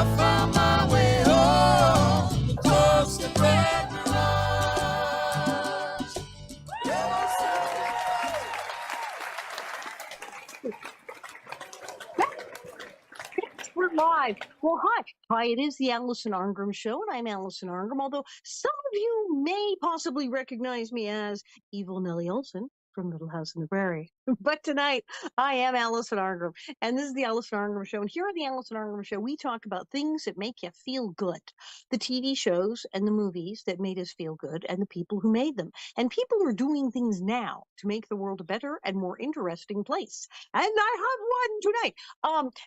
I found my way home, toasted bread and lunch. We're live. Well, hi. Hi, it is the Allison Arngrim Show, and I'm Allison Arngrim, although some of you may possibly recognize me as Evil Nellie Olson from Little House on the Prairie. But tonight, I am Allison Arngrim, and this is the Allison Arngrim Show. And here on the Allison Arngrim Show, we talk about things that make you feel good. The TV shows and the movies that made us feel good, and the people who made them. And people are doing things now to make the world a better and more interesting place. And I have one tonight.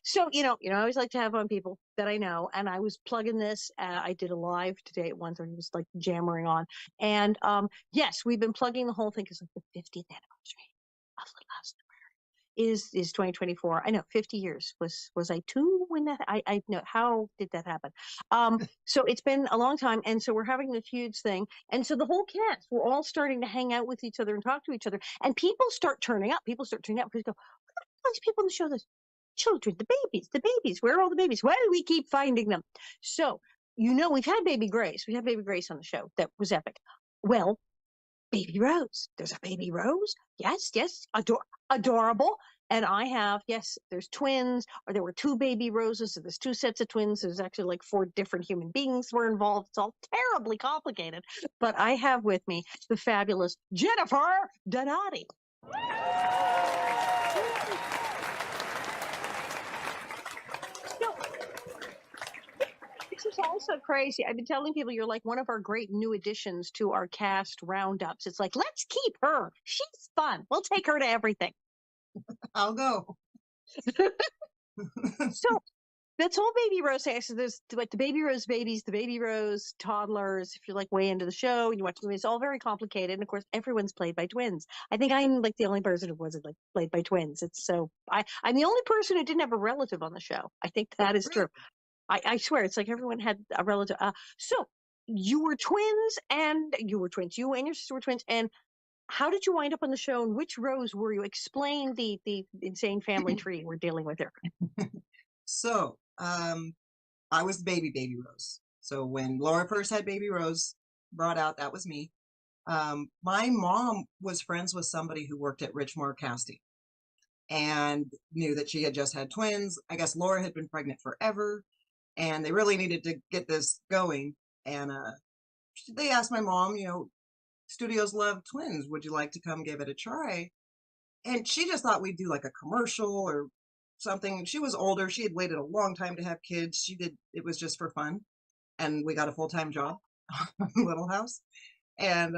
So I always like to have on people that I know, and I was plugging this. I did a live today at 1:30, was like jammering on, and yes, we've been plugging the whole thing because like the 50th anniversary of Little House on the Prairie is 2024. I know 50 years was I 2 when that I know how did that happen? So it's been a long time, and so we're having this huge thing, and so the whole cast we're all starting to hang out with each other and talk to each other, and people start turning up. People start turning up because go, look at all these people on the show. This children, the babies, where are all the babies? Why do we keep finding them? So, we've had Baby Grace. We had Baby Grace on the show. That was epic. Well, Baby Rose. There's a Baby Rose. Yes, adorable. And I have, yes, there's twins, or there were 2 Baby Roses, so there's 2 sets of twins. There's actually like 4 different human beings were involved. It's all terribly complicated. But I have with me the fabulous Jennifer Donati. This is also crazy. I've been telling people you're like one of our great new additions to our cast roundups. It's like, let's keep her. She's fun. We'll take her to everything. I'll go. So that's all Baby Rose has. So there's like the Baby Rose babies, the Baby Rose toddlers. If you're like way into the show and you watch the movie, it's all very complicated. And of course, everyone's played by twins. I think I'm like the only person who wasn't like played by twins. It's so I'm the only person who didn't have a relative on the show. I think that is true. I swear, it's like everyone had a relative. So you were twins, and you and your sister were twins. And how did you wind up on the show? And which Rose were you? Explain the insane family tree we're dealing with here. So, I was the baby Rose. So when Laura first had Baby Rose brought out, that was me. My mom was friends with somebody who worked at Richmore Casting and knew that she had just had twins. I guess Laura had been pregnant forever, and they really needed to get this going. And they asked my mom, studios love twins. Would you like to come give it a try? And she just thought we'd do like a commercial or something. She was older. She had waited a long time to have kids. It was just for fun. And we got a full-time job in Little House. And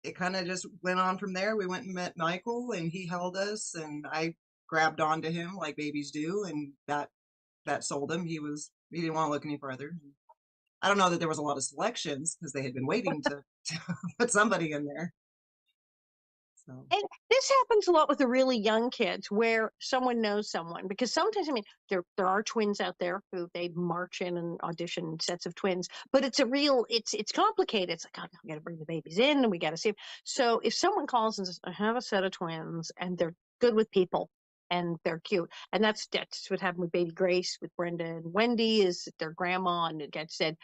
it kind of just went on from there. We went and met Michael, and he held us, and I grabbed onto him like babies do, and that sold him. He didn't want to look any further. I don't know that there was a lot of selections because they had been waiting to put somebody in there. So. And this happens a lot with the really young kids where someone knows someone, because sometimes, there are twins out there who they march in and audition sets of twins, but it's complicated. It's like, oh, we got to bring the babies in and we got to see them. So if someone calls and says, I have a set of twins and they're good with people and they're cute. And that's what happened with Baby Grace, with Brenda and Wendy, is their grandma, and it gets said,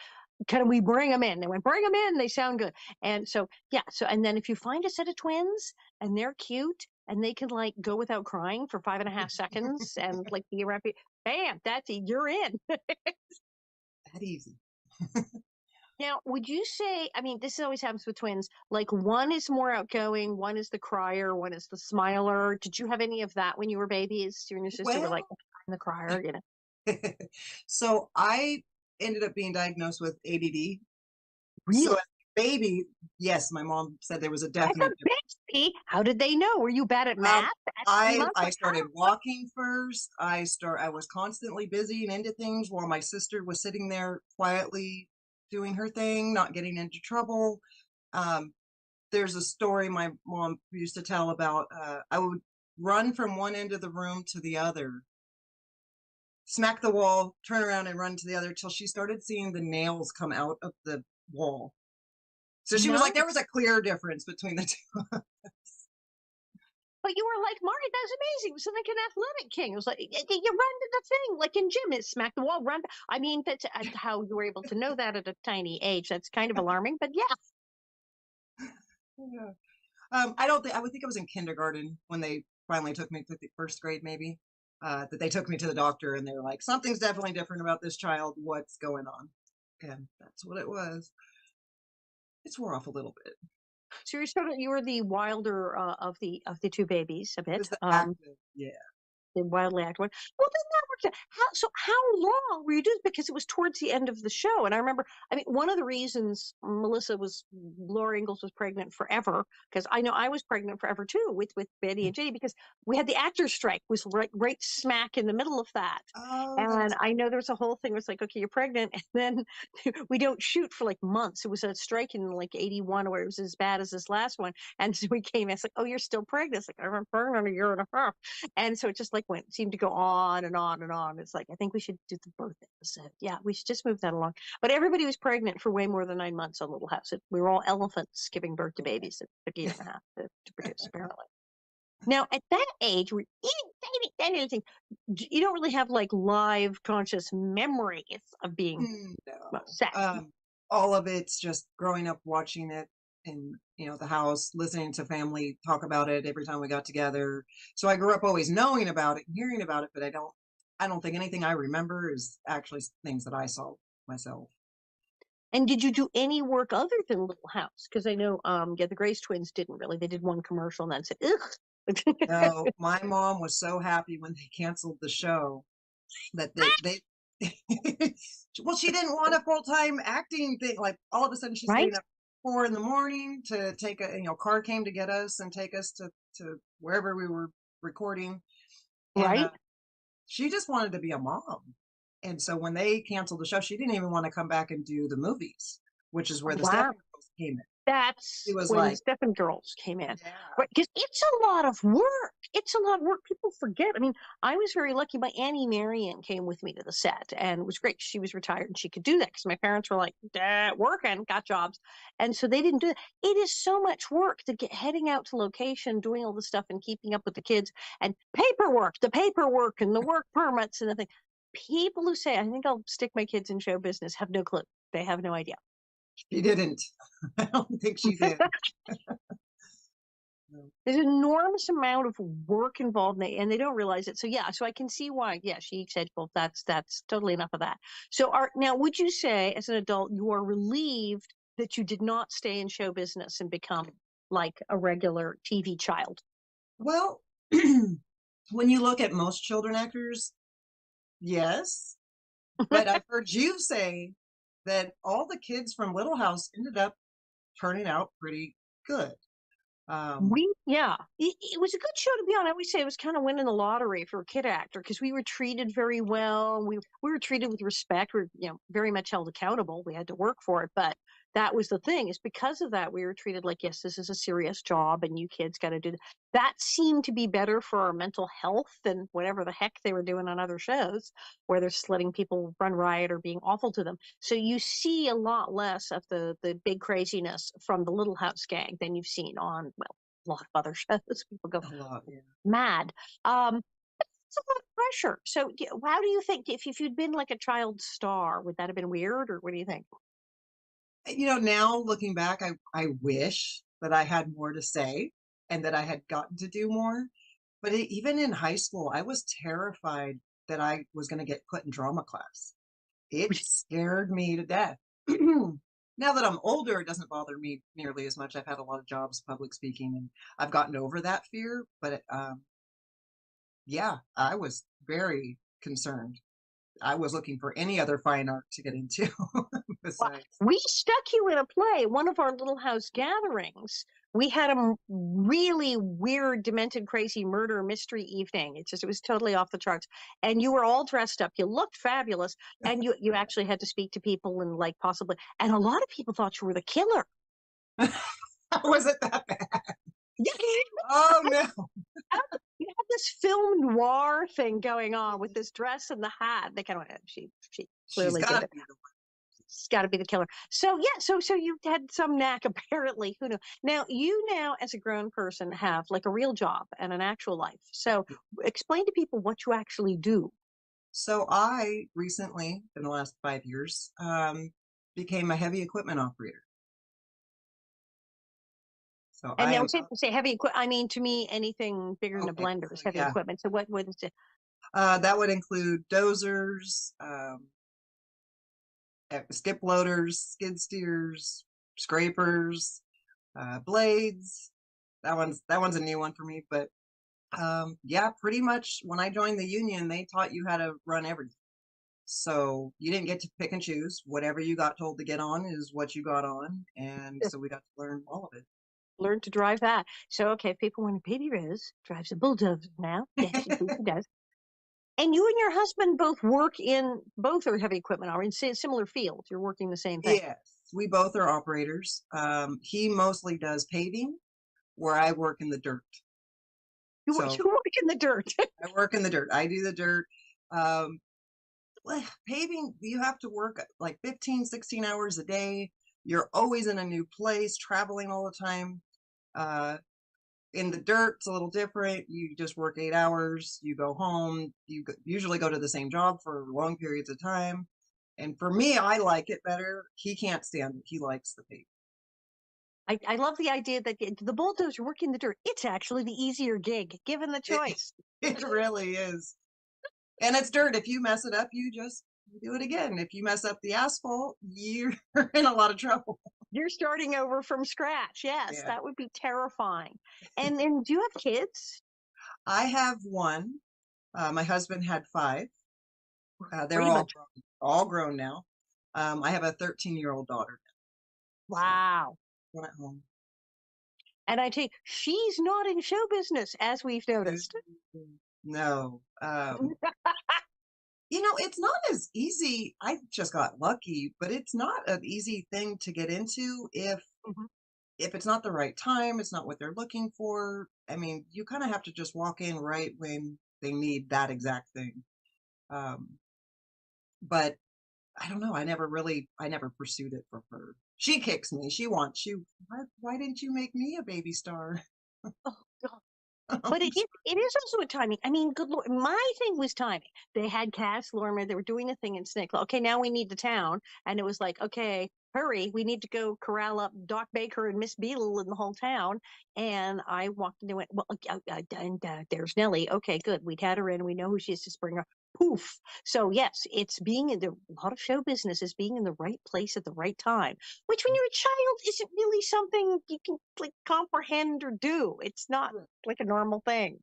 can we bring them in? They went, bring them in. They sound good. And so, yeah. So, and then if you find a set of twins and they're cute and they can like go without crying for 5.5 seconds and like be around, bam, you're in. That easy. Now, would you say, this always happens with twins, like one is more outgoing, one is the crier, one is the smiler. Did you have any of that when you were babies? You and your sister were like, I'm the crier, So I ended up being diagnosed with ADD. Really? So as a baby, yes, my mom said there was a definite. How did they know? Were you bad at math? I started walking first. I was constantly busy and into things while my sister was sitting there quietly doing her thing, not getting into trouble. There's a story my mom used to tell about, I would run from one end of the room to the other, smack the wall, turn around and run to the other till she started seeing the nails come out of the wall. So she was like, there was a clear difference between the two. but you were like, Marty, that was amazing. It was like an athletic king. It was like, you run to the thing, like in gym, it smack the wall, run. I mean, that's how you were able to know that at a tiny age. That's kind of alarming, but yeah. Yeah. I would think I was in kindergarten when they finally took me to the first grade, maybe. That they took me to the doctor and they were like, something's definitely different about this child. What's going on? And that's what it was. It's wore off a little bit. So you were the wilder of the two babies a It bit. was the active, yeah. The wildly active one. Well, then that worked out. How long were you doing? Because it was towards the end of the show, and I remember. I mean, one of the reasons Laura Ingalls was pregnant forever, because I know I was pregnant forever too with Betty and Jenny, because we had the actors strike was right smack in the middle of that, Oh, and that's I know there was a whole thing where it's like, okay, you're pregnant, and then we don't shoot for like months. It was a strike in like '81 where it was as bad as this last one, and so we came. It's like, oh, you're still pregnant. It's like I've been pregnant a year and a half. And so it just like seemed to go on and on and on. It's like, I think we should do the birth episode. Yeah, we should just move that along. But everybody was pregnant for way more than 9 months on Little House. We were all elephants giving birth to babies. It took a year and a half to produce, apparently. Now, at that age, we're eating tiny anything. You don't really have like live conscious memories of being no. sex. All of it's just growing up watching it in the house, listening to family talk about it every time we got together. So I grew up always knowing about it and hearing about it, but I don't think anything I remember is actually things that I saw myself. And did you do any work other than Little House? Because I know, the Grace twins didn't really. They did one commercial and then said, ugh. No, my mom was so happy when they canceled the show that they well, she didn't want a full-time acting thing. Like all of a sudden she's Right? getting up 4 in the morning to take car came to get us and take us to wherever we were recording. And Right? she just wanted to be a mom. And so when they canceled the show, she didn't even want to come back and do the movies, which is where the Wow. Stepford Girls came in. That's She was when the like, Stephen Girls came in. yeah. Right? Because it's a lot of work. It's a lot of work. People forget. I mean, I was very lucky. My Auntie Marion came with me to the set, and it was great. She was retired and she could do that because my parents were like, working, got jobs. And so they didn't do it. It is so much work to get heading out to location, doing all the stuff and keeping up with the kids and the paperwork and the work permits and the thing. People who say, I think I'll stick my kids in show business have no clue. They have no idea. She didn't. I don't think she did. No. There's an enormous amount of work involved and they don't realize it. So yeah, so I can see why. Yeah, she said, well, that's totally enough of that. So now would you say as an adult you are relieved that you did not stay in show business and become like a regular TV child? Well, when you look at most children actors, yes. But I've heard you say that all the kids from Little House ended up turning out pretty good. It was a good show to be on. I always say it was kind of winning the lottery for a kid actor because we were treated very well. We were treated with respect. We were, very much held accountable. We had to work for it, but that was the thing. Is because of that we were treated like, yes, this is a serious job, and you kids got to do that. That seemed to be better for our mental health than whatever the heck they were doing on other shows, where they're just letting people run riot or being awful to them. So you see a lot less of the big craziness from the Little House gang than you've seen on a lot of other shows. People go A lot, yeah. mad. It's a lot of pressure. So how do you think if you'd been like a child star, would that have been weird, or what do you think? Now looking back, I wish that I had more to say and that I had gotten to do more. But even in high school, I was terrified that I was going to get put in drama class. It scared me to death. Now that I'm older, it doesn't bother me nearly as much. I've had a lot of jobs, public speaking, and I've gotten over that fear. But yeah, I was very concerned. I was looking for any other fine art to get into Well, besides. we stuck you in a play, one of our Little House gatherings. We had a really weird, demented, crazy murder mystery evening. It was totally off the charts. And you were all dressed up. You looked fabulous. And you actually had to speak to people and like possibly, and a lot of people thought you were the killer. Was it that bad? Yeah. Oh no. You had this film noir thing going on with this dress and the hat. They kind of, she She's clearly got did to it. be the one. It's got to be the killer. So yeah, so you had some knack apparently. Who knew? Now you now, as a grown person, have like a real job and an actual life. So explain to people what you actually do. So I recently, in the last 5 years, became a heavy equipment operator. So And I now am say heavy equipment. I mean, to me, anything bigger than a okay. blender So is heavy yeah, equipment. So what is it? that would include dozers, skip loaders, skid steers, scrapers, blades. That one's a new one for me, but yeah, pretty much when I joined the union, they taught you how to run everything. So you didn't get to pick and choose. Whatever you got told to get on is what you got on, and so we got to learn all of Learn to drive that. So okay, if people want Baby Rose drives a bulldozer now. Yes, indeed she it. does. And you and your husband both work in both are heavy equipment or in similar fields. You're working the same thing. Yes, we both are operators. He mostly does paving, where I work in the dirt. So You work in the dirt. I work in the dirt. I do the dirt. Um, Paving, you have to work like 15, 16 hours a day. You're always in a new place, traveling all the time. Uh, in the dirt, it's a little different. You just work 8 hours, you go home, usually go to the same job for long periods of time. And for me, I like it better. He can't stand it. He likes the paving. I love the idea that the bulldozer working the dirt. It's actually the easier gig, given the It, choice. it really is. And it's dirt. If you mess it up, you just do it again. If you mess up the asphalt, you're in a lot of trouble. You're starting over from scratch. Yes, Yeah. that would be terrifying. And do you have kids? I have one. My husband had five. They're Pretty much. all grown now. I have a 13-year-old daughter. So Wow. one at home. And I take she's not in show business, as we've noticed. No. It's not as easy. I just got lucky, but it's not an easy thing to get into Mhm. if it's not the right time, it's not what they're looking for. I mean, you kind of have to just walk in right when they need that exact thing. Um, but I don't know. I never pursued it for her. She kicks me. Why didn't you make me a baby star? Oh, God. But it is also a timing. I mean, good Lord, my thing was timing. They had Cass Lormer. They were doing a thing in Snake. Okay, now we need the town, and it was like, okay, hurry, we need to go corral up Doc Baker and Miss Beadle in the whole town. And I walked and they went, well, and there's Nellie. Okay, good. We'd had her in. We know who she is. Just bring her. Poof. So yes, it's being in a lot of show business is being in the right place at the right time, which when you're a child isn't really something you can like comprehend or do. It's not like a normal thing.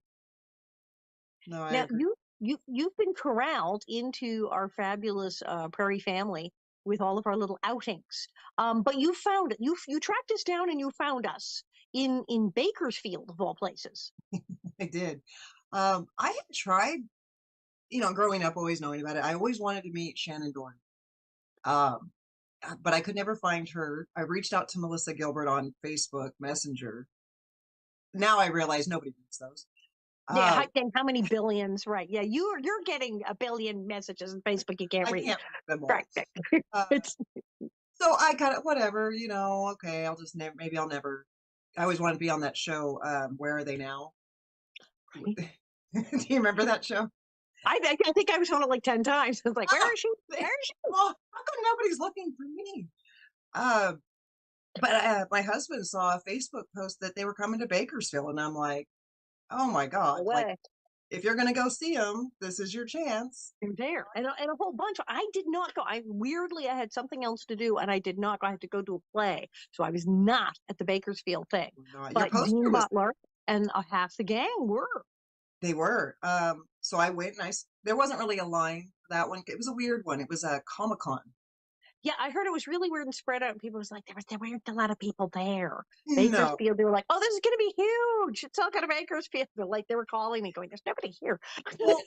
No, I Now agree. you've been corralled into our fabulous Prairie family with all of our little outings. But you found it. You tracked us down and you found us in Bakersfield of all places. I did. I had tried, growing up, always knowing about it. I always wanted to meet Shannon Dorn. Um, but I could never find her. I reached out to Melissa Gilbert on Facebook Messenger. Now I realize nobody reads those. Yeah, Um, and how many billions? Right? Yeah, you're getting a billion messages on Facebook you can't I read. can't read them all. Right. Uh, It's so I kind of whatever, okay, I'll just never. Maybe I'll never. I always wanted to be on that show. Where are they now? Do you remember that show? I think I was on it like 10 times. I was like, where Oh, is she? Where is she? well, how come nobody's looking for me? Uh, but my husband saw a Facebook post that they were coming to Bakersfield, and I'm like, oh my No God! Like, way. if you're gonna go see them, this is your chance. They're there. And a whole bunch. I did not go. I had something else to do and I did not go. I had to go to a play. So I was not at the Bakersfield thing. Your But poster Dean was. Butler and half the gang were. They were. So I went and there wasn't really a line for that one. It was a weird one. It was a Comic-Con. Yeah, I heard it was really weird and spread out. And people was like, there weren't a lot of people there. No. Bakersfield, they were like, oh, this is going to be huge. It's all going to Bakersfield. Like they were calling me going, there's nobody here. Well,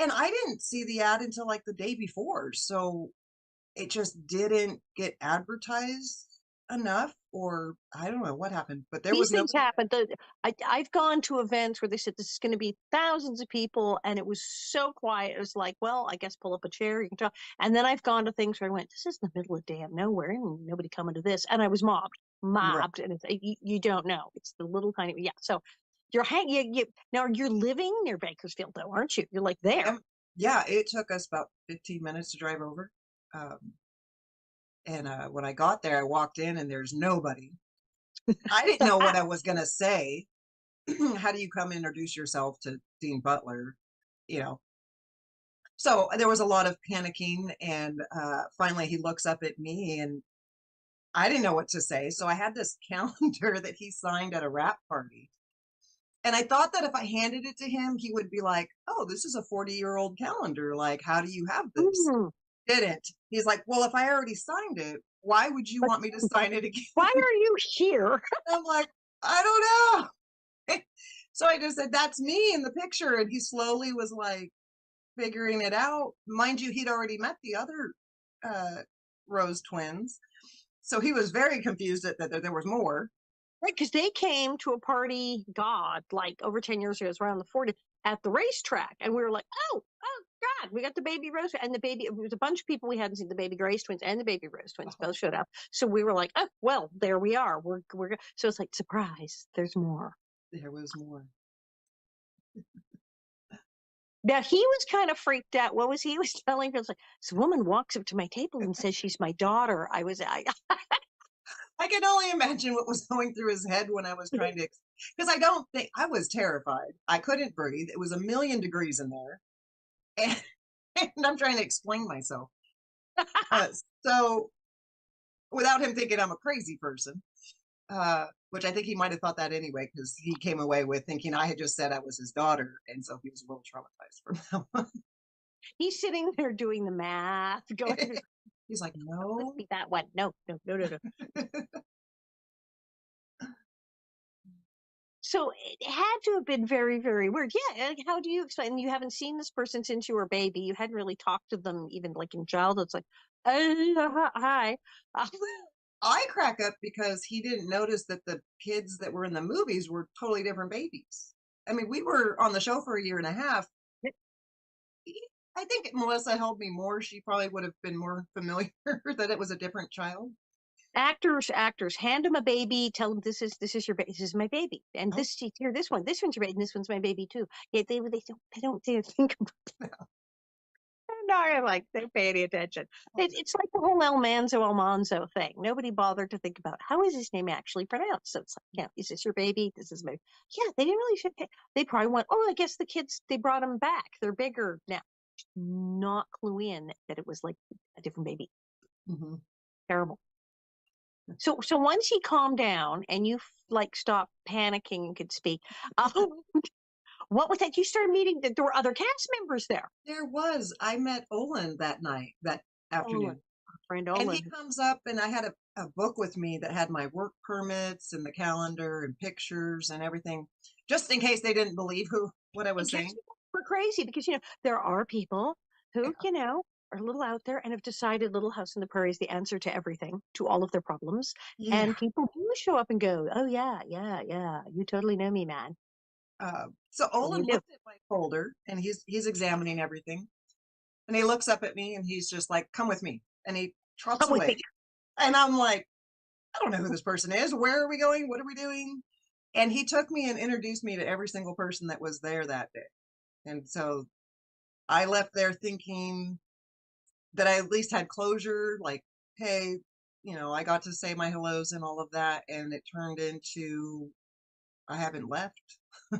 and I didn't see the ad until like the day before. So it just didn't get advertised. enough, or I don't know what happened, but there These was things nobody there. happen. I've gone to events where they said this is going to be thousands of people, and it was so quiet. It was like, well, I guess pull up a chair, you can talk. And then I've gone to things where I went, this is in the middle of damn nowhere, and nobody coming to this. And I was Right. mobbed, and you don't know. It's the little tiny, yeah. So now you're living near Bakersfield, though, aren't you? You're like there. Yeah, it took us about 15 minutes to drive over. Um, and when I got there, I walked in and there's nobody. I didn't know what I was going to say. How do you come introduce yourself to Dean Butler? You know, so there was a lot of panicking, and finally he looks up at me, and I didn't know what to say. So I had this calendar that he signed at a wrap party. And I thought that if I handed it to him, he would be like, oh, this is a 40-year-old calendar. Like, how do you have this? Mm. Didn't. He's like, well, if I already signed it, why would you But want me to sign it again? why are you here? I'm like, I don't know. So I just said, that's me in the picture. And he slowly was like figuring it out. Mind you, he'd already met the other uh, Rose twins. So he was very confused that there was more. Right, because they came to a party, God, like over 10 years ago, it was around the 40th, at the racetrack. And we were like, oh, God, we got the baby Rose and the baby. It was a bunch of people we hadn't seen, the baby Grace twins and the baby Rose twins both showed up. So we were like, oh, well, there we are. So it's like, surprise, there's more. There was more. Now he was kind of freaked out. What was he was telling us? Like, this woman walks up to my table and says she's my daughter. I can only imagine what was going through his head when I was trying to, because I don't think I was terrified. I couldn't breathe. It was a million degrees in there. And, and I'm trying to explain myself. Uh, so without him thinking I'm a crazy person, which I think he might have thought that anyway, because he came away with thinking I had just said I was his daughter. And so he was a little traumatized from that one. He's sitting there doing the math, going, He's like, must no. be that one. No. So it had to have been very, very weird. Yeah. How do you explain? You haven't seen this person since you were a baby. You hadn't really talked to them even like in childhood. It's like, hi. I crack up because he didn't notice that the kids that were in the movies were totally different babies. I mean, we were on the show for a year and a half. I think Melissa held me more. She probably would have been more familiar that it was a different child. Actors, hand them a baby, tell them this is this is my baby, and this one's your baby, and this one's my baby too. Yeah, they don't think about that. No, I'm like they're paying attention. It's like the whole Almanzo thing. Nobody bothered to think about how is his name actually pronounced. So it's like, yeah, is this your baby? This is my yeah. They didn't really. They probably went, oh, I guess the kids they brought them back. They're bigger now. Not clue in that it was like a different baby. Mm-hmm. Terrible. So once he calmed down and you like stopped panicking and could speak, what was that? You started meeting that there were other cast members there. There was. I met Olin that night, that afternoon. Olin, friend And Olin. he comes up, and I had a book with me that had my work permits and the calendar and pictures and everything, just in case they didn't believe what I was saying. We're crazy because there are people who are a little out there and have decided Little House on the Prairie is the answer to everything, to all of their problems. Yeah. And people do show up and go, oh yeah, you totally know me, man. So Olin looked at my folder, and he's examining everything, and he looks up at me, and he's just like, come with me, and he trots away. And I'm like, I don't know who this person is. Where are we going? What are we doing? And he took me and introduced me to every single person that was there that day. And so I left there thinking that I at least had closure, like, hey, I got to say my hellos and all of that. And it turned into I haven't left. You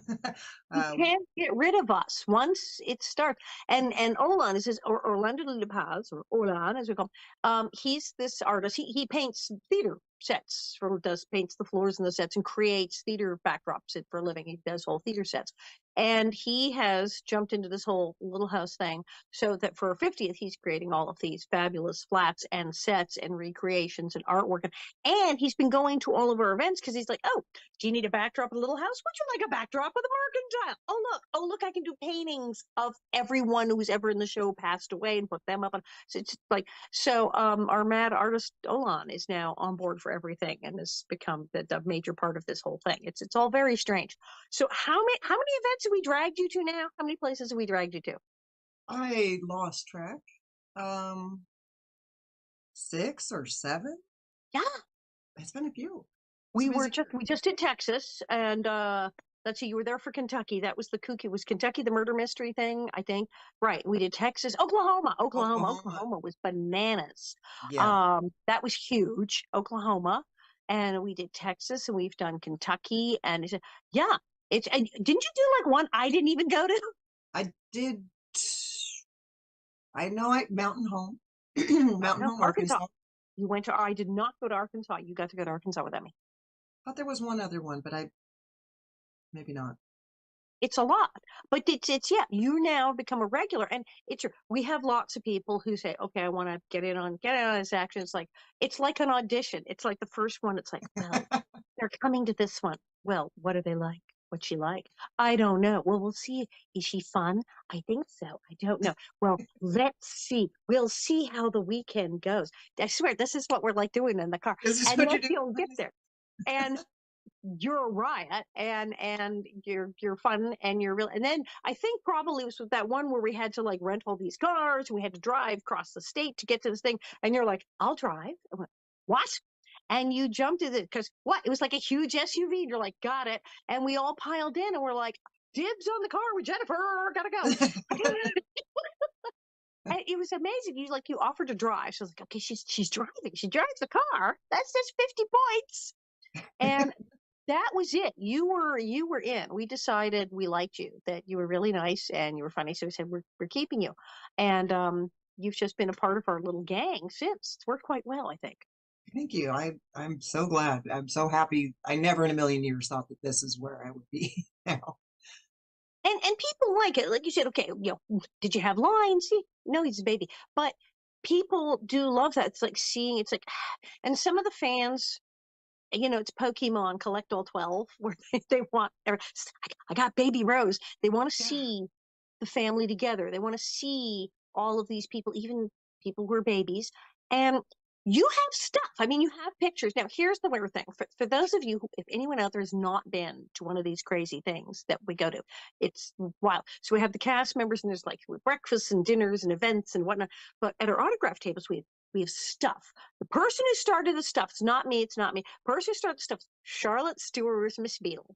can't get rid of us once it starts. And Olan is his Orlando de Paz, or Olan as we call him. He's this artist. He paints theater sets, paints the floors and the sets and creates theater backdrops for a living. He does whole theater sets. And he has jumped into this whole Little House thing so that for 50th, he's creating all of these fabulous flats and sets and recreations and artwork. And he's been going to all of our events because he's like, oh, do you need a backdrop of Little House? Would you like a backdrop of the mercantile. Oh look, I can do paintings of everyone who's ever in the show passed away and put them up on. So it's like our mad artist Olan is now on board for everything and has become the major part of this whole thing. It's all very strange. So how many events have we dragged you to now? How many places have we dragged you to? I lost track. Um, 6 or 7. Yeah, It's been a few. It's we a were busy just we just did Texas, and let's see, you were there for Kentucky. That was the kooky. Was Kentucky the murder mystery thing? I think. Right. We did Texas, Oklahoma. Oklahoma was bananas. Yeah, That was huge. Oklahoma, and we did Texas, and we've done Kentucky, and yeah. And didn't you do like one I didn't even go to? I did. I know I Mountain Home, Mountain No, Home, Arkansas. Arkansas. You went to. I did not go to Arkansas. You got to go to Arkansas without me. Thought there was one other one, but I maybe not. It's a lot, but it's yeah, you now become a regular, and we have lots of people who say, okay, I want to get in on this action. It's like an audition. It's like the first one. It's like, well, they're coming to this one. Well, what are they like? What's she like? I don't know. Well, we'll see. Is she fun? I think so. I don't know. Well, let's see. We'll see how the weekend goes. I swear, this is what we're like doing in the car. This is And what then you do. you'll get there. And you're a riot, and you're fun, and you're real. And then I think probably it was with that one where we had to like rent all these cars and we had to drive across the state to get to this thing, and you're like, I'll drive. I went, what? And you jumped in it because what, it was like a huge SUV, and you're like, got it. And we all piled in, and we're like, dibs on the car with Jennifer, gotta go. And it was amazing. You offered to drive. She was like, okay, she's driving, she drives the car, that's just 50 points. And that was it. You were in. We decided we liked you, that you were really nice and you were funny. So we said we're keeping you. And you've just been a part of our little gang since. It's worked quite well, I think. Thank you. I'm so glad. I'm so happy. I never in a million years thought that this is where I would be now. And people like it. Like you said, okay, did you have lines? No, he's a baby. But people do love that. It's like seeing, it's like, and some of the fans, it's Pokemon Collect All 12, where they want, I got Baby Rose. They want to Yeah. see the family together. They want to see all of these people, even people who are babies. And you have stuff. I mean, you have pictures. Now, here's the weird thing. For those of you, if anyone out there has not been to one of these crazy things that we go to, it's wild. So we have the cast members, and there's like breakfasts and dinners and events and whatnot. But at our autograph tables, we have stuff. The person who started the stuff, it's not me, it's not me. The person who started the stuff, Charlotte Stewart, Miss Beadle,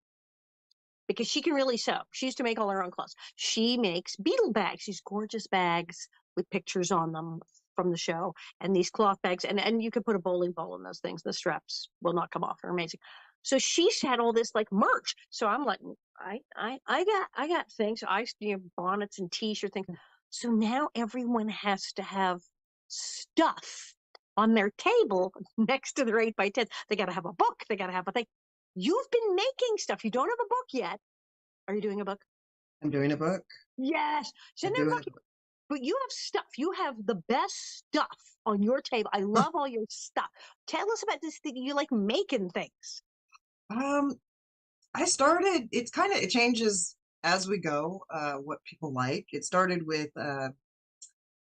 because she can really sew. She used to make all her own clothes. She makes beetle bags, these gorgeous bags with pictures on them from the show, and these cloth bags, and you could put a bowling ball in those things. The straps will not come off. They're amazing. So she's had all this like merch. So I'm like, I got things. Bonnets and t-shirt things. So now everyone has to have stuff on their table next to their 8x10. They got to have a book. They got to have a thing. You've been making stuff. You don't have a book yet. Are you doing a book? I'm doing a book. Yes. So I'm they're doing looking, but you have stuff. You have the best stuff on your table. I love all your stuff. Tell us about this thing. You like making things. um I started, it changes as we go, what people like. It started with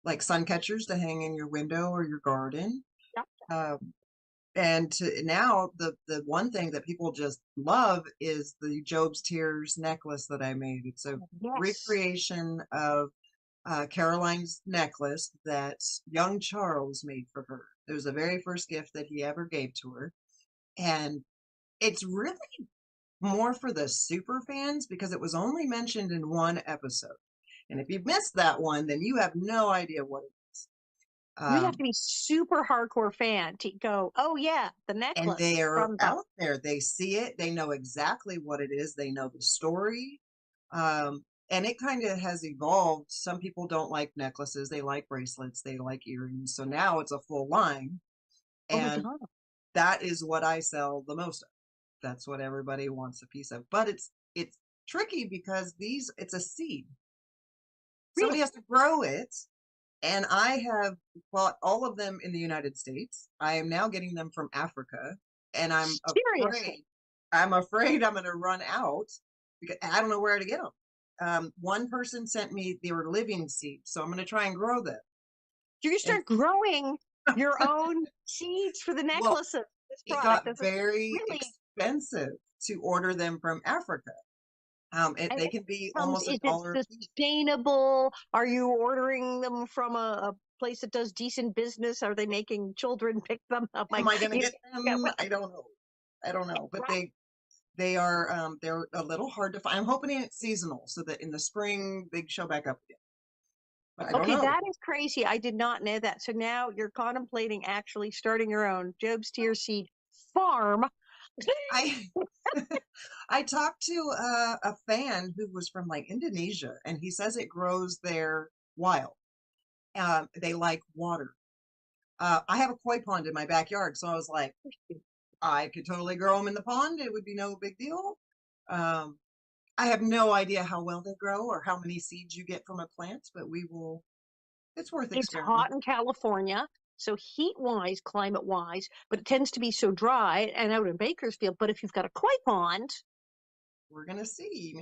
like sun catchers to hang in your window or your garden. Yep. And now the one thing that people just love is the Job's Tears necklace that I made. It's a Yes. recreation of Caroline's necklace that young Charles made for her. It was the very first gift that he ever gave to her. And it's really more for the super fans because it was only mentioned in one episode. And if you missed that one, then you have no idea what it is. You have to be super hardcore fan to go, oh yeah, the And necklace they are from the out there. They see it. They know exactly what it is. They know the story. And it kind of has evolved. Some people don't like necklaces. They like bracelets. They like earrings. So now it's a full line. oh my And god. that is what I sell the most of. That's what everybody wants a piece of. But it's tricky because it's a seed. Somebody Really? has to grow it. And I have bought all of them in the United States. I am now getting them from Africa. And Seriously. I'm afraid I'm going to run out because I don't know where to get them. One person sent me, they were living seeds, so I'm going to try and grow them. You can And start growing your own seeds for the well, necklaces. This it product got doesn't very really. expensive to order them from Africa. And They it can be comes. almost a Is it dollar a piece. sustainable? Are you ordering them from a place that does decent business? Are they making children pick them up? Am Like, I going to you, get yeah, them? I don't know. I don't know, but right. they are they're a little hard to find. I'm hoping it's seasonal so that in the spring they show back up again. But I don't Okay, know. that is crazy. I did not know that. So now you're contemplating actually starting your own Job's Tear Seed farm. I I talked to a fan who was from like Indonesia, and he says it grows there wild. They like water. I have a koi pond in my backyard, so I was like, I could totally grow them in the pond. It would be no big deal. Um, I have no idea how well they grow or how many seeds you get from a plant, but we will. It's worth It's hot experimenting. in California, so heat-wise, climate-wise, but it tends to be so dry and out in Bakersfield. But if you've got a koi pond, We're gonna see.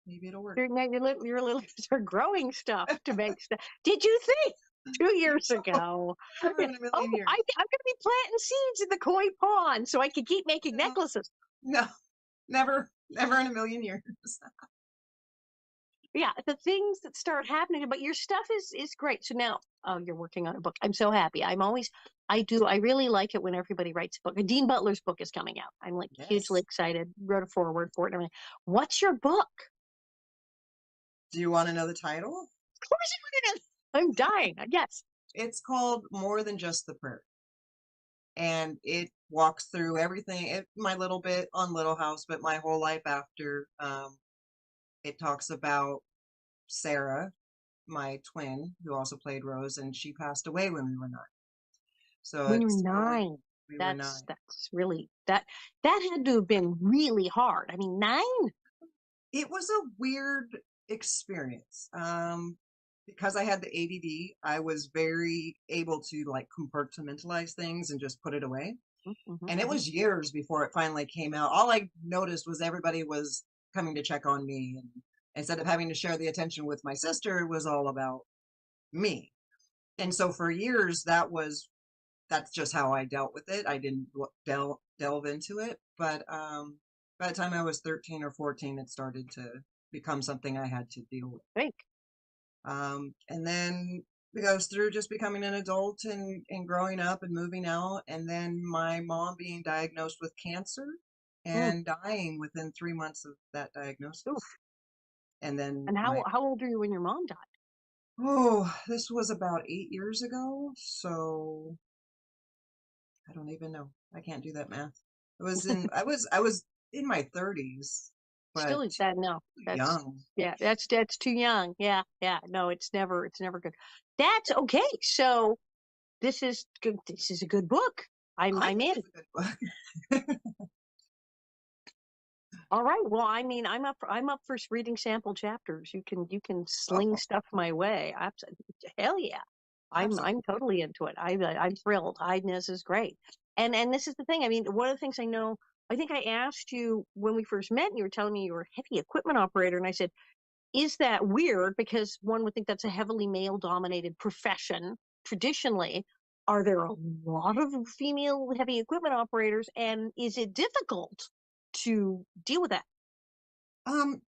Maybe it'll work. you're literally start growing stuff to make stuff. Did you think 2 years ago? Never Oh, in a million I'm years. going to be planting seeds in the koi pond so I can keep making No, necklaces. no, never in a million years. Yeah, the things that start happening, but your stuff is great. So now, oh, you're working on a book. I'm so happy. I really like it when everybody writes a book. Dean Butler's book is coming out. I'm like hugely Yes. excited. Wrote a foreword for it and everything. What's your book? Do you want to know the title? Of course you want to know. I'm dying. Yes. It's called More Than Just the Prairie, and it walks through everything. My little bit on Little House, but my whole life after. It talks about Sarah, my twin, who also played Rose, and she passed away when we were 9. So When you're it's going. 9. We were That's 9. that's really that had to have been really hard. I mean, 9? It was a weird experience. Because I had the ADD, I was very able to like compartmentalize things and just put it away. Mm-hmm, And it hmm. was years before it finally came out. All I noticed was everybody was coming to check on me, and instead of having to share the attention with my sister, it was all about me. And so for years, that's just how I dealt with it. I didn't delve into it, but by the time I was 13 or 14, it started to become something I had to deal with. Think. And then it goes through just becoming an adult and growing up and moving out, and then my mom being diagnosed with cancer Mm, and dying within 3 months of that diagnosis. oof. And then And my how old are you when your mom died? this was about 8 years ago, so I don't even know. I can't do that math. I was in my 30s, but Still, that no, too that's young. yeah, that's too young. Yeah, yeah, no, it's never good. That's okay. So this is good. This is a good book. I I'm think in. it's a good book. All right. Well, I mean, I'm up for reading sample chapters. You can sling Oh, stuff my way. Absolutely. Hell yeah. I'm absolutely. totally into it. I'm thrilled. This is great. And this is the thing. I mean, one of the things I know. I think I asked you when we first met, and you were telling me you were a heavy equipment operator, and I said, is that weird? Because one would think that's a heavily male dominated profession traditionally. Are there a lot of female heavy equipment operators? And is it difficult to deal with that? Um,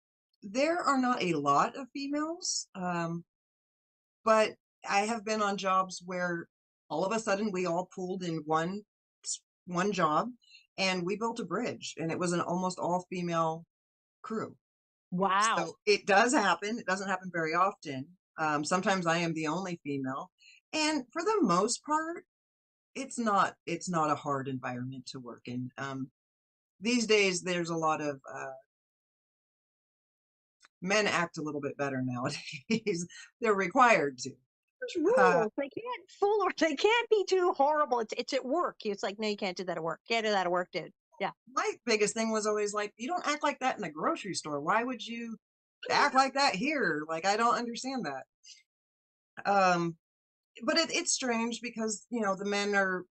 there are not a lot of females, but I have been on jobs where all of a sudden we all pooled in one job, and we built a bridge, and it was an almost all female crew. Wow. So it does happen. It doesn't happen very often. Sometimes I am the only female, and for the most part, it's not a hard environment to work in. These days, there's a lot of men act a little bit better nowadays. They're required to. There's Uh, rules. They can't fool or they can't be too horrible. It's at work. It's like, no, you can't do that at work. Can't do that at work, dude. Yeah. my biggest thing was always like, you don't act like that in the grocery store. Why would you act like that here? Like, I don't understand that. Um, but it's strange because, the men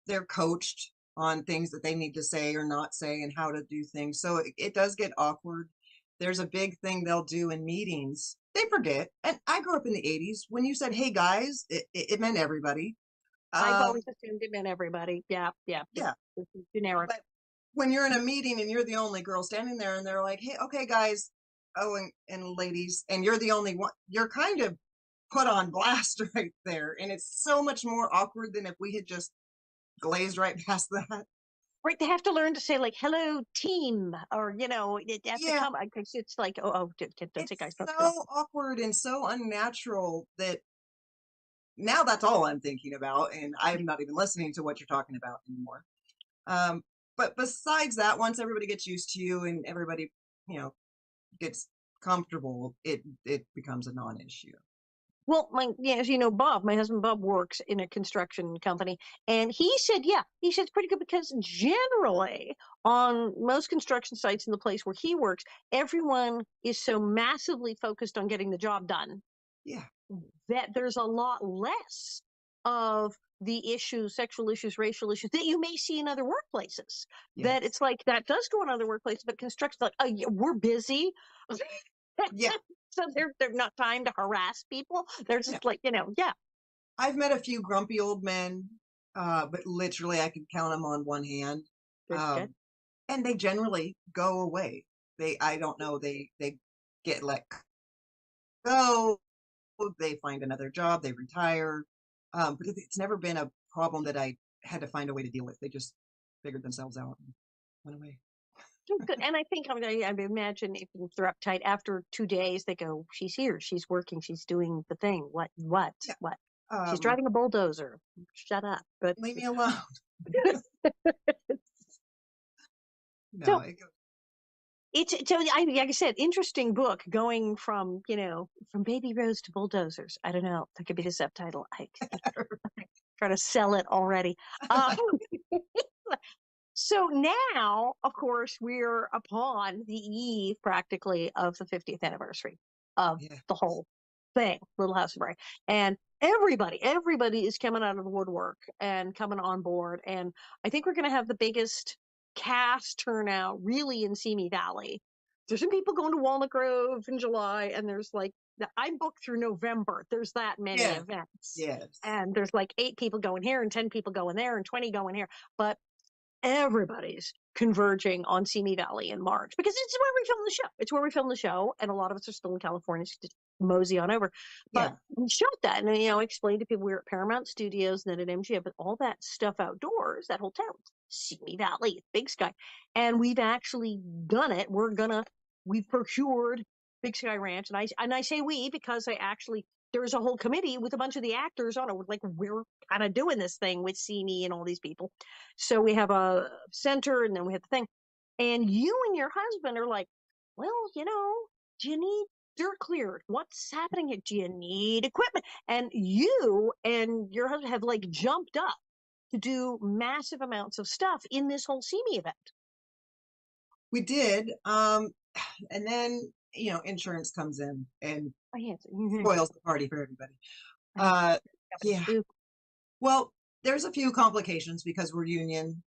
they're coached on things that they need to say or not say and how to do things. So it does get awkward. there's a big thing they'll do in meetings. They forget. And I grew up in the 80s. When you said, hey guys, it meant everybody. I've Um, always assumed it meant everybody. Yeah, yeah, yeah. it's generic. But when you're in a meeting and you're the only girl standing there and they're like, hey, okay, guys, oh, and ladies, and you're the only one, you're kind of put on blast right there. And it's so much more awkward than if we had just glazed right past that. Right, they have to learn to say like "hello, team," or they have to Yeah, come. Because it's like, oh, don't say it's guys, don't get off. so awkward and so unnatural that now that's all I'm thinking about. And I'm not even listening to what you're talking about anymore. Um, but besides that, once everybody gets used to you and everybody, gets comfortable, it becomes a non-issue. Well, as you know, Bob, my husband Bob works in a construction company, and he said it's pretty good because generally on most construction sites in the place where he works, everyone is so massively focused on getting the job done Yeah. that there's a lot less of the issues, sexual issues, racial issues that you may see in other workplaces. That Yes. it's like that does go in other workplaces, but construction's like, oh, yeah, we're busy. Yeah. So they're not time to harass people. They're Yeah. just like, yeah. I've met a few grumpy old men, but literally I can count them on one hand. Good, good. And they generally go away. I don't know, they get let go, they find another job, they retire. But it's never been a problem that I had to find a way to deal with. They just figured themselves out and went away. Good. And I think I imagine if they're uptight after 2 days, they go, she's here, she's working, she's doing the thing. What? Yeah. She's Um, driving a bulldozer. Shut up. But leave me alone. No, so like I said, interesting book going from from Baby Rose to bulldozers. I don't know. That could be the subtitle. I try to sell it already. Um, So now, of course, we're upon the eve practically of the 50th anniversary of yeah, the whole thing, Little House of Prairie. And everybody is coming out of the woodwork and coming on board. And I think we're going to have the biggest cast turnout really in Simi Valley. There's some people going to Walnut Grove in July, and there's like, I'm booked through November. There's that many yeah, events. yes, And there's like 8 people going here and 10 people going there and 20 going here. But everybody's converging on Simi Valley in March because it's where we film the show. It's where we film the show, and a lot of us are still in California, so just mosey on over. But yeah, we shot that, and explained to people we were at Paramount Studios and then at MGM, but all that stuff outdoors, that whole town, Simi Valley, Big Sky, and we've actually done it. We've procured Big Sky Ranch, and I say we because there was a whole committee with a bunch of the actors on it. Like, we're kind of doing this thing with Simi and all these people. So we have a center and then we have the thing. And you and your husband are like, well, do you need dirt cleared? What's happening here? Do you need equipment? And you and your husband have like jumped up to do massive amounts of stuff in this whole CME event. we did. And then, insurance comes in and Oh, yes. spoils the party for everybody. Uh, yeah. Well, there's a few complications because we're union.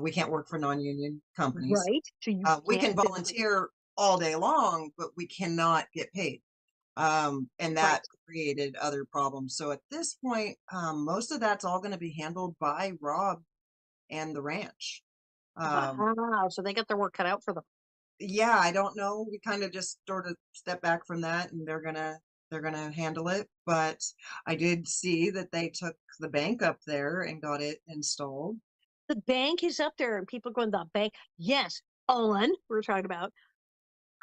We can't work for non-union companies. Right. So you We can't can volunteer all day long, but we cannot get paid. And right. that created other problems. So at this point, most of that's all going to be handled by Rob and the ranch. Wow. So they got their work cut out for them. Yeah, I don't know. We kind of just sort of step back from that, and they're gonna handle it. But I did see that they took the bank up there and got it installed. The bank is up there and people are going, the bank. Yes. Owen, we're talking about,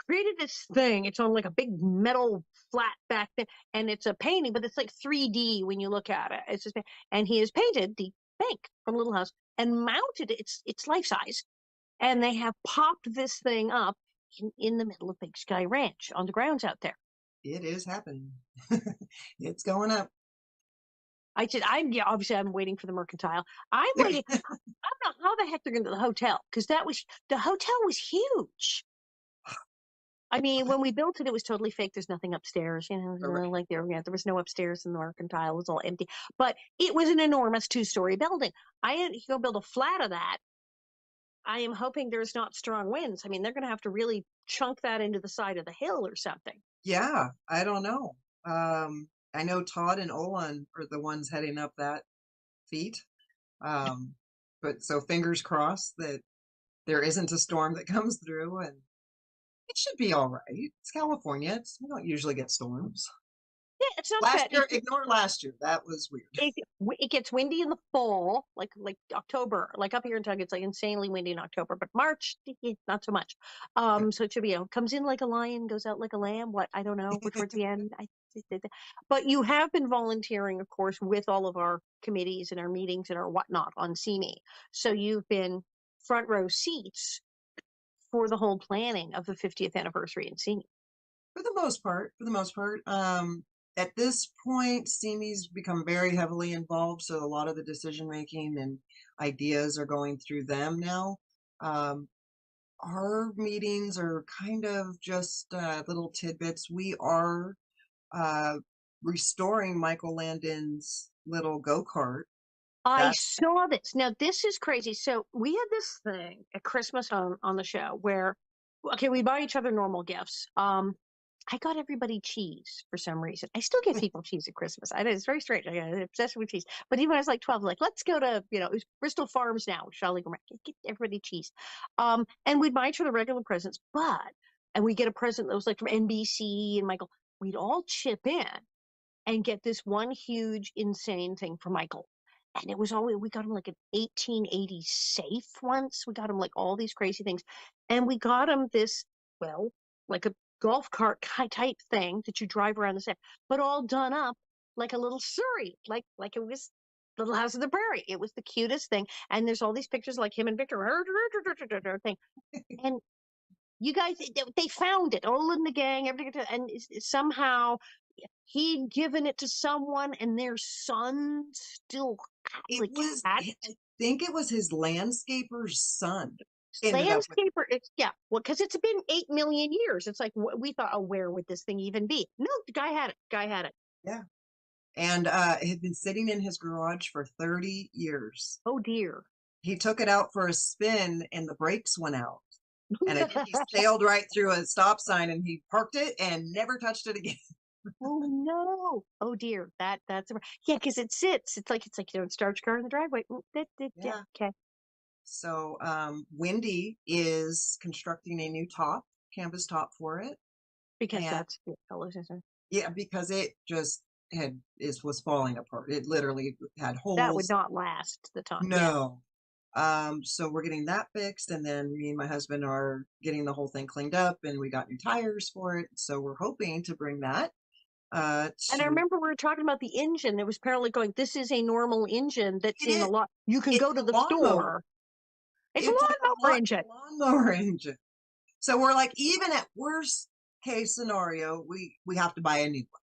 created this thing. It's on like a big metal flat back thing, and it's a painting, but it's like 3D when you look at it. It's just, and he has painted the bank from Little House and mounted it. It's life size, and they have popped this thing up in the middle of Big Sky Ranch on the grounds out there. It is happening. It's going up. Obviously I'm waiting for the mercantile. I'm waiting. I don't know how the heck they're going to the hotel because the hotel was huge. I mean, when we built it, it was totally fake. There's nothing upstairs, Right. like there was no upstairs in the mercantile. It was all empty, but it was an enormous 2-story building. I had to go build a flat of that. I am hoping there's not strong winds. I mean, they're going to have to really chunk that into the side of the hill or something. Yeah, I don't know. I know Todd and Olin are the ones heading up that feat. Um, but so fingers crossed that there isn't a storm that comes through, and it should be all right. It's California. We don't usually get storms. Yeah, it's not Last bad. year, ignore last year. That was weird. It gets windy in the fall, like October. Like up here in Tug, it's like insanely windy in October, but March, not so much. So it should be, comes in like a lion, goes out like a lamb. What, I don't know. We're towards the end. But you have been volunteering, of course, with all of our committees and our meetings and our whatnot on CME. So you've been front row seats for the whole planning of the 50th anniversary in CME. For the most part, at this point, CME's become very heavily involved, so a lot of the decision making and ideas are going through them now. Our meetings are kind of just little tidbits. We are uh, restoring Michael Landon's little go-kart. I That's saw this. Now, this is crazy. So we had this thing at Christmas on the show where, okay, we buy each other normal gifts. I got everybody cheese for some reason. I still get people cheese at Christmas. I know it's very strange. I got obsessed with cheese. But even when I was like 12, like, let's go to, it was Bristol Farms now. Charlie, get everybody cheese. And we'd buy each other regular presents, and we get a present that was like from NBC and Michael. We'd all chip in and get this one huge, insane thing for Michael. And it was always, we got him like an 1880 safe once. We got him like all these crazy things. And we got him this, well, like a golf cart type thing that you drive around the set, but all done up like a little Surrey, like it was Little House of the Prairie. It was the cutest thing. And there's all these pictures like him and Victor thing. And you guys, they found it all in the gang, everything, and somehow he'd given it to someone, and their son still it like was. had I think it was his landscaper's son ended up with. landscaper. It's well, because it's been 8 million years. It's like we thought, oh, where would this thing even be? No, the guy had it. Guy had it. Yeah, and it had been sitting in his garage for 30 years. Oh dear. He took it out for a spin, and the brakes went out. And I think he sailed right through a stop sign, and he parked it and never touched it again. Oh no. Oh dear. That's yeah, because it sits. It's like starch car in the driveway. Yeah. Okay. So Wendy is constructing a new top, canvas top for it. Because And that's the fellows, isn't it? yeah, because it just was falling apart. It literally had That would holes. not last the time. Yeah. No. So we're getting that fixed, and then me and my husband are getting the whole thing cleaned up, and we got new tires for it. So we're hoping to bring that And I to remember we were talking about the engine. It was apparently going, this is a normal engine that's it in a is. lot. You can It's go to a the lawnmower. store. It's a It's like lawnmower engine. lawnmower engine. So we're like, even at worst case scenario, we have to buy a new one.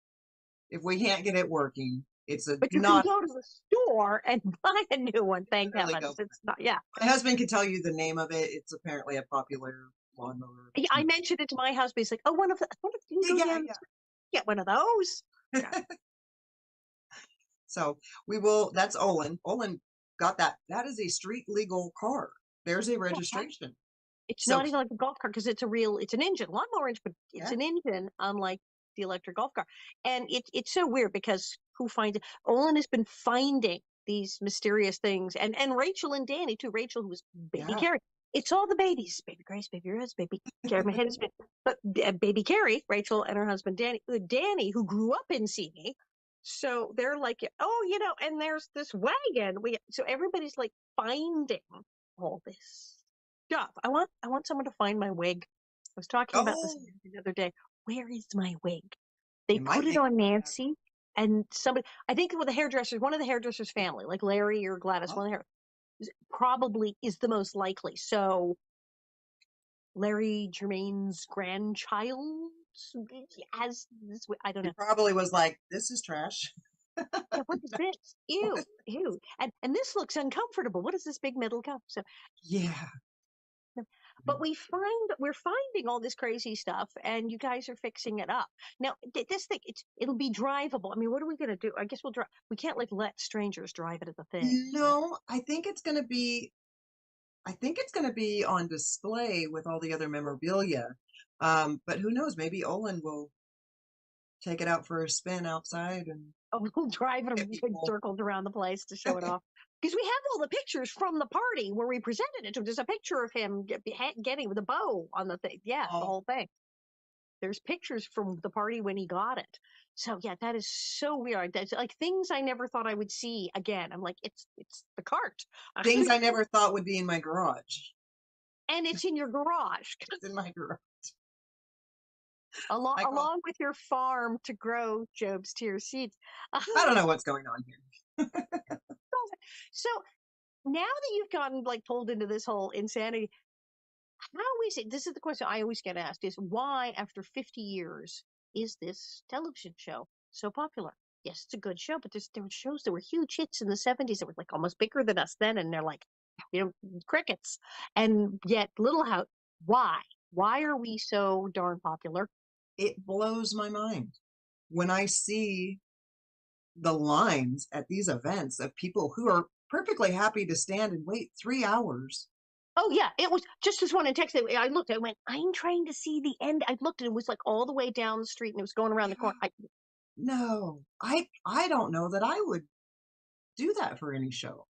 If we can't get it working, it's a But you can not go to the store and buy a new one. Thank really heavens. go. It's not, yeah. My husband can tell you the name of it. It's apparently a popular lawnmower. I mentioned it to my husband. He's like, oh, you can go Yeah, down, get one of those. Yeah. So we will. That's Olin. Olin got that. That is a street legal car. There's a registration. It's So not even like a golf car because it's an engine, lawnmower engine, but it's yeah, an engine, unlike the electric golf car. And it's so weird because who finds it? Olin has been finding these mysterious things, and Rachel and Danny too. Rachel, who was baby yeah. Carrie. It's all the babies, baby Grace, baby Rose, baby Carrie. My head is been, but baby Carrie, Rachel, and her husband Danny. Danny, who grew up in Sydney. So they're like, oh, and there's this wagon. So everybody's like finding all this stuff. I want someone to find my wig. I was talking about this Oh, the other day. Where is my wig? They it might put it make. on Nancy, and somebody, I think with the hairdressers, one of the hairdressers' family, like Larry or Gladys, Oh, one of the hair probably is the most likely. So Larry Germain's grandchild has this. I don't he know. probably was like, "This is trash." Yeah, what is this? Ew, ew. And this looks uncomfortable. What is this big metal cup? So Yeah. but we're finding all this crazy stuff, and you guys are fixing it up. Now, this thing, it'll be drivable. I mean, what are we gonna do? I guess we'll drive. We can't like let strangers drive it at the thing. No, I think it's going to be. I think it's going to be on display with all the other memorabilia. But who knows? Maybe Olin will take it out for a spin outside and Oh, we'll drive it get in people. circles around the place to show it off. Because we have all the pictures from the party where we presented it to him. There's a picture of him getting with a bow on the thing. Yeah, the Oh, whole thing. There's pictures from the party when he got it. So yeah, that is so weird. That's like things I never thought I would see again. I'm like, it's the cart. things I never thought would be in my garage. And it's in your garage. It's in my garage. along I call. along with your farm to grow Job's tear seeds. I don't know what's going on here. So now that you've gotten like pulled into this whole insanity, how is it? This is the question I always get asked: is why, after 50 years, is this television show so popular? Yes, it's a good show, but there were shows that were huge hits in the 70s that were like almost bigger than us then, and they're like, crickets. And yet, Little House, why? Why are we so darn popular? It blows my mind when I see the lines at these events of people who are perfectly happy to stand and wait 3 hours. Oh yeah, it was just this one in Texas. I looked, I went, I'm trying to see the end. I looked and it was like all the way down the street and it was going around the corner. No, I don't know that I would do that for any show.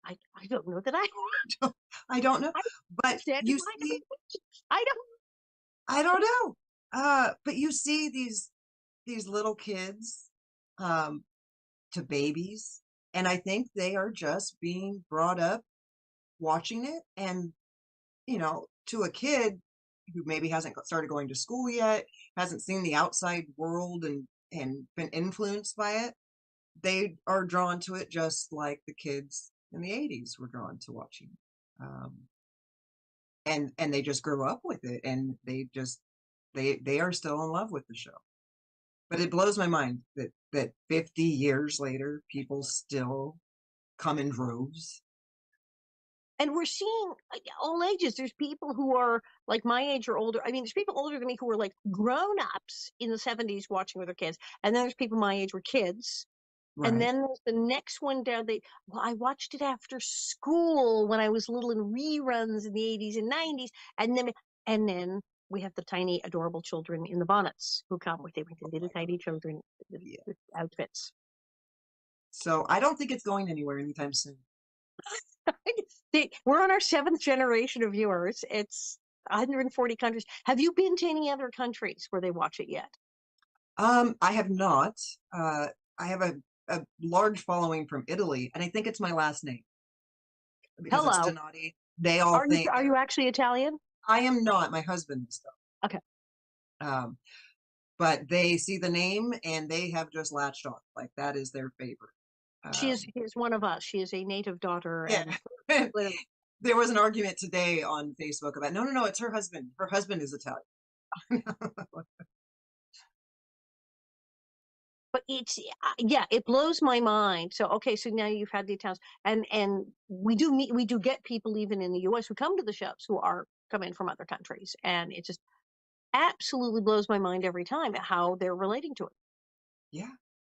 I don't know that I don't know, I but stand in you line to see, be I don't I don't know. But you see these little kids, um, to babies, and I think they are just being brought up watching it, and to a kid who maybe hasn't started going to school yet, hasn't seen the outside world and been influenced by it, they are drawn to it just like the kids in the 80s were drawn to watching. Um, and they just grew up with it, and they are still in love with the show. But it blows my mind that 50 years later people still come in droves. and we're seeing all ages. There's people who are like my age or older. I mean, there's people older than me who were like grown ups in the 70s watching with their kids. And then there's people my age were kids. And Right. then there's the next one down. Well, I watched it after school when I was little in reruns in the 80s and 90s. And then we have the tiny, adorable children in the bonnets who come with the Oh little my tiny children Yeah. with outfits. So I don't think it's going anywhere anytime soon. We're on our seventh generation of viewers. It's 140 countries. Have you been to any other countries where they watch it yet? I have not. Uh, I have a large following from Italy, and I think it's my last name because it's Hello. Donati. They all think Are you actually Italian? I am not. My husband is Okay. though. But they see the name and they have just latched on. Like that is their favorite. She Um, is one of us. She is a native daughter yeah. and literally. There was an argument today on Facebook about no, it's her husband. Her husband is Italian. But it's yeah, it blows my mind. So okay, so now you've had the Italians, and we do get people even in the U.S. who come to the shows who are come in from other countries, and it just absolutely blows my mind every time how they're relating to it. Yeah.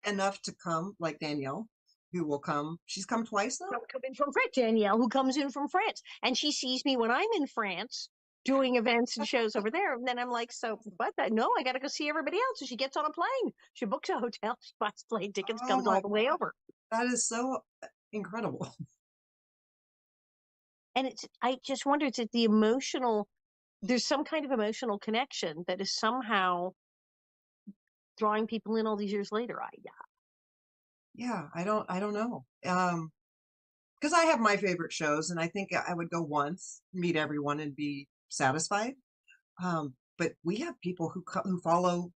Enough to come, like Danielle, who will come. She's come twice now. Come in from France, Danielle, who comes in from France, and she sees me when I'm in France doing events and shows over there. And then I'm like, so what? No, I got to go see everybody else. So she gets on a plane, she books a hotel, she buys plane tickets, Oh comes my all the way over. That is so incredible. And I just wonder, it's the emotional. There's some kind of emotional connection that is somehow drawing people in all these years later. Yeah, I don't know. Because I have my favorite shows, and I think I would go once, meet everyone, and be satisfied. But we have people who follow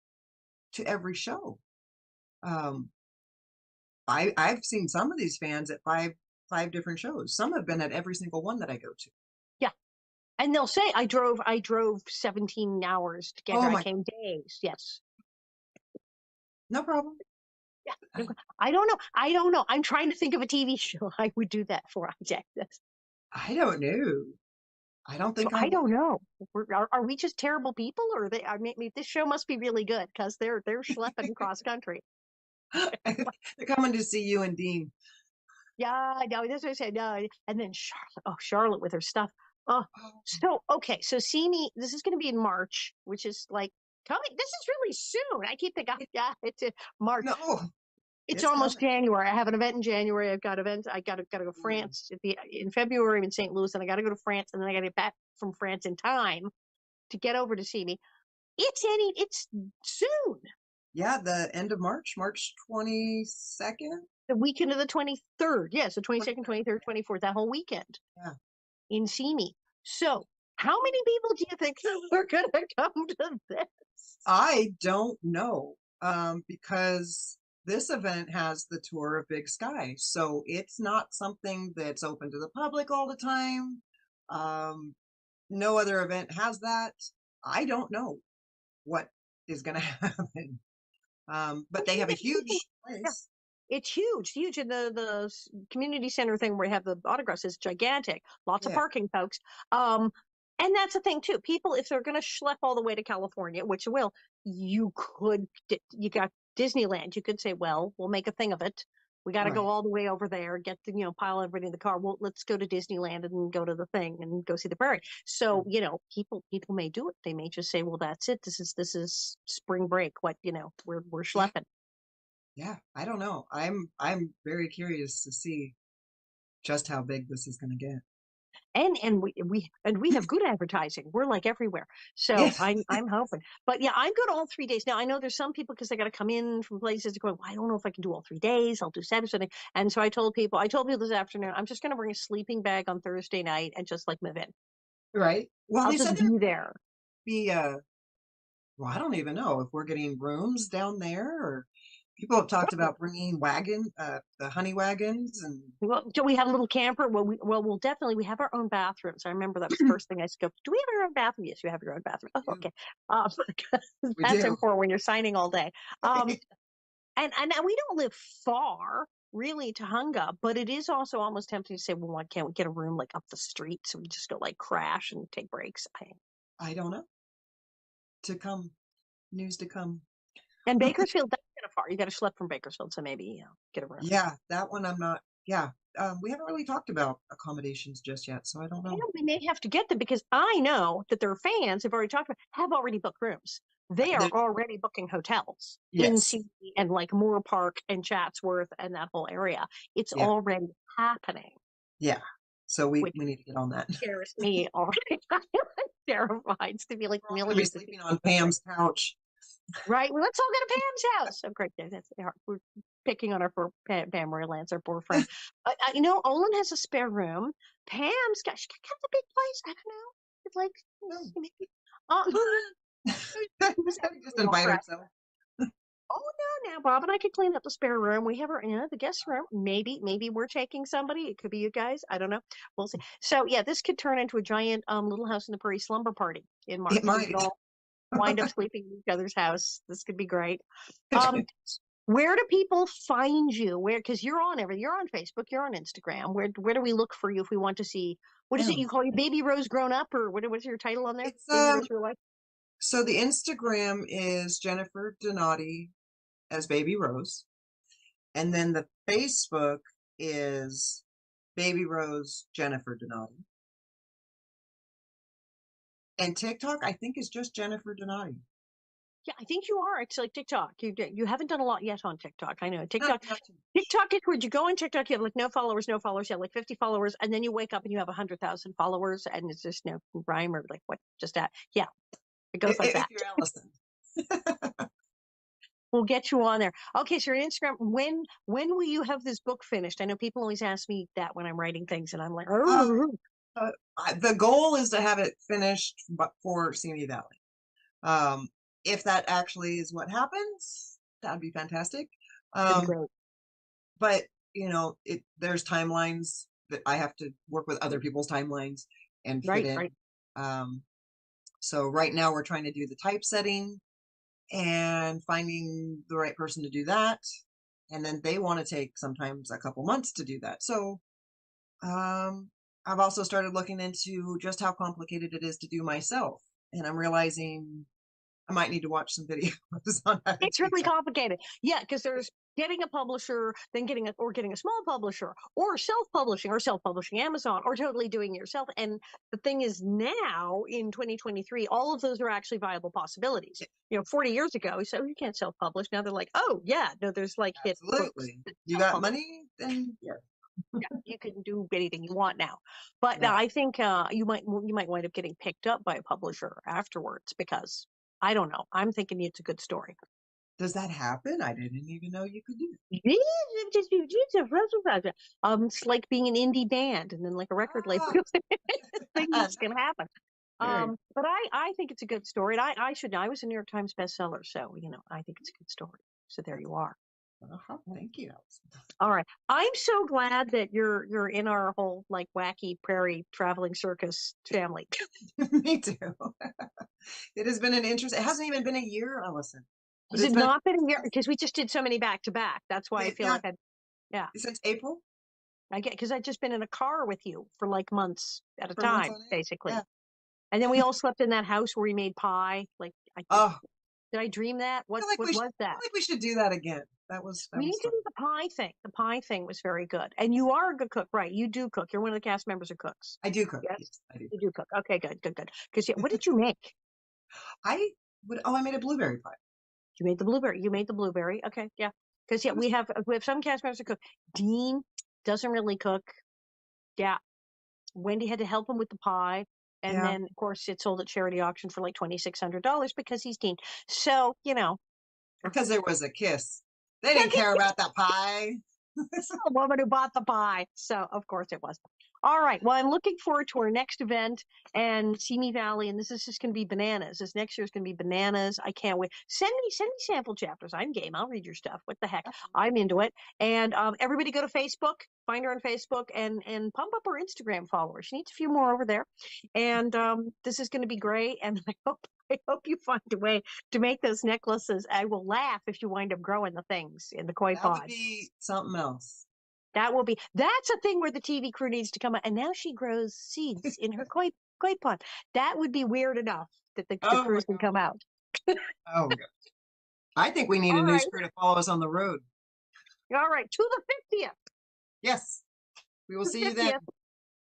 to every show. Um, I've seen some of these fans at five different shows. Some have been at every single one that I go to. Yeah. And they'll say, I drove 17 hours to get Oh here. I my, came days. Yes. no problem. Yeah. I don't know. I don't know. I'm trying to think of a TV show I would do that for. I don't know. I don't So think I I would. don't know. Are we just terrible people, or they? I mean, this show must be really good because they're schlepping cross country. They're coming to see you and Dean. Yeah, no, that's what I said. No, and then Charlotte. Oh, Charlotte with her stuff. Oh, Oh, so okay. So see me. This is going to be in March, which is like coming. This is really soon. I keep thinking, oh, yeah, it's March. no, It's it's almost coming. January. I have an event in January. I've got events. I got to go to Mm. France in February. I'm in St. Louis, and I got to go to France, and then I got to get back from France in time to get over to see me. It's soon. Yeah, the end of March, March 22nd, The weekend of the 23rd. Yes, the 22nd, 23rd. 23rd, 24th. That whole weekend Yeah. in Simi. So, how many people do you think are going to come to this? I don't know, because this event has the tour of Big Sky, so it's not something that's open to the public all the time. Um, no other event has that. I don't know what is going to happen. But they have a huge Yeah, place. it's huge, huge. And the community center thing where you have the autographs is gigantic. Lots of Yeah, parking, folks. Um, and that's the thing too. People, if they're going to schlep all the way to California, which you will, you got Disneyland. You could say, well, we'll make a thing of it. We got to go right. all the way over there, get the, pile everything in the car. Well, let's go to Disneyland and go to the thing and go see the Prairie. So, people may do it. They may just say, well, that's it. This is spring break. What, we're Yeah, schlepping. yeah. I don't know. I'm very curious to see just how big this is going to get. And we have good advertising. We're like everywhere. So Yes. I'm hoping. But yeah, I'm good all 3 days. Now I know there's some people because they got to come in from places to go, well, I don't know if I can do all 3 days. I'll do Saturday, Sunday. And so I told people this afternoon, I'm just gonna bring a sleeping bag on Thursday night and just like move in. Right. Well, I'll they just said there'd be there. be well, I don't even know if we're getting rooms down there, or people have talked about bringing the honey wagons, and Well, do we have a little camper? We'll definitely we have our own bathrooms. I remember that was the first thing I said. Do we have our own bathroom? Yes, you have your own bathroom. Oh, we do. okay. We That's do. important when you're signing all day. Um, and we don't live far really to Hunga, but it is also almost tempting to say, well, why can't we get a room like up the street so we just go like crash and take breaks? I don't know. To come, news to come. And Bakersfield, that's kind of far. You got to schlep from Bakersfield, so maybe get a room. Yeah, that one I'm not. Yeah, we haven't really talked about accommodations just yet, so I don't know. And we may have to get them because I know that their fans have already booked rooms. They are There, already booking hotels in yes, CD and like Moore Park and Chatsworth and that whole area. It's yeah, already happening, yeah. So we which we need to get on that. scares me already. I'm terrified to be like We're all gonna be millions of sleeping people. on Pam's couch. Right? Well, let's all go to Pam's house. Oh, great. We're picking on our poor Pam Roylance, our poor friend. Olin has a spare room. Pam's got, she got a big place. I don't know. It's like, No. maybe. Um, He just invite himself. Oh no, now Bob and I could clean up the spare room. We have our, the guest room. Maybe we're taking somebody. It could be you guys. I don't know. We'll see. So yeah, this could turn into a giant Little House in the Prairie slumber party in It March. We could might. all wind up sleeping in each other's house. This could be great. Um, where do people find you? Where because you're on Facebook, you're on Instagram. Where do we look for you if we want to see what is it Yeah. you call you Baby Rose Grown Up or what's your title on there? It's Baby Rose Real Life? so the Instagram is Jennifer Donati as Baby Rose, and then the Facebook is Baby Rose Jennifer Donati, and TikTok I think is just Jennifer Donati. Yeah, I think you are. It's like TikTok. You haven't done a lot yet on TikTok. I know Not, TikTok. not too TikTok is where you go on TikTok. You have like no followers, no followers. You have like 50 followers, and then you wake up and you have 100,000 followers, and it's just no rhyme or like what just that. Yeah, it goes like if that. you're Allison. We'll get you on there. Okay, so your Instagram. When will you have this book finished? I know people always ask me that when I'm writing things, and I'm like, Um, oh, the goal is to have it finished for Simi Valley. Um, if that actually is what happens, that'd be fantastic. it'd be Um, great. but there's timelines that I have to work with other people's timelines and fit Right, in. right. Um, so right now we're trying to do the typesetting and finding the right person to do that. And then they want to take sometimes a couple months to do that. So I've also started looking into just how complicated it is to do myself. And I'm realizing I might need to watch some videos on how to It's do really that. complicated. Yeah, because there's getting a publisher, then getting a small publisher, or self-publishing Amazon, or totally doing it yourself. And the thing is, now in 2023, all of those are actually viable possibilities. 40 years ago, so you can't self-publish. Now they're like, oh yeah, no, there's like hit books. Absolutely. You got money, then yeah, you can do anything you want now. But yeah. I think you might wind up getting picked up by a publisher afterwards, because I don't know. I'm thinking it's a good story. Does that happen? I didn't even know you could do that. It's like being an indie band and then like a record label. Things can happen. But I think it's a good story. And I was a New York Times bestseller, so I think it's a good story. So there you are. Thank you, Allison. All right. I'm so glad that you're in our whole like wacky prairie traveling circus family. Me too. It has been an interest. It hasn't even been a year, Allison. Has it not been a year? Because we just did so many back to back. That's why I feel like since April. I get, because I've just been in a car with you for like months at a For time, months on end. basically. Yeah. And then we all slept in that house where we made pie. Like, did I dream that? What was that? I feel like we should do that again. We need to do the pie thing. The pie thing was very good. And you are a good cook, right? You do cook. You're one of the cast members who cooks. I do cook. Yes, I do. You do cook. Okay, good. Because what did you make? I made a blueberry pie. You made the blueberry. Okay, yeah. Because we have some cast members who cook. Dean doesn't really cook. Yeah. Wendy had to help him with the pie. And then, of course, it sold at charity auction for like $2,600 because he's Dean. So, Because there was a kiss. They didn't care about that pie. A woman who bought the pie. So, of course, it was. All right. Well, I'm looking forward to our next event and Simi Valley. And this is just going to be bananas. This next year is going to be bananas. I can't wait. Send me sample chapters. I'm game. I'll read your stuff. What the heck? I'm into it. And everybody go to Facebook, find her on Facebook, and pump up her Instagram followers. She needs a few more over there. And this is going to be great. And I hope you find a way to make those necklaces. I will laugh if you wind up growing the things in the koi pod. That would be something else. That's a thing where the TV crew needs to come out. And now she grows seeds in her koi pond. That would be weird enough that the crews can come out. Oh, God. I think we need a news crew to follow us on the road. All right. To the 50th. Yes. We will see you then.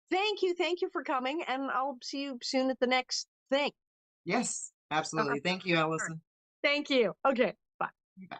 Thank you. Thank you for coming. And I'll see you soon at the next thing. Yes, absolutely. Thank you, Allison. Thank you. Okay. Bye. Bye.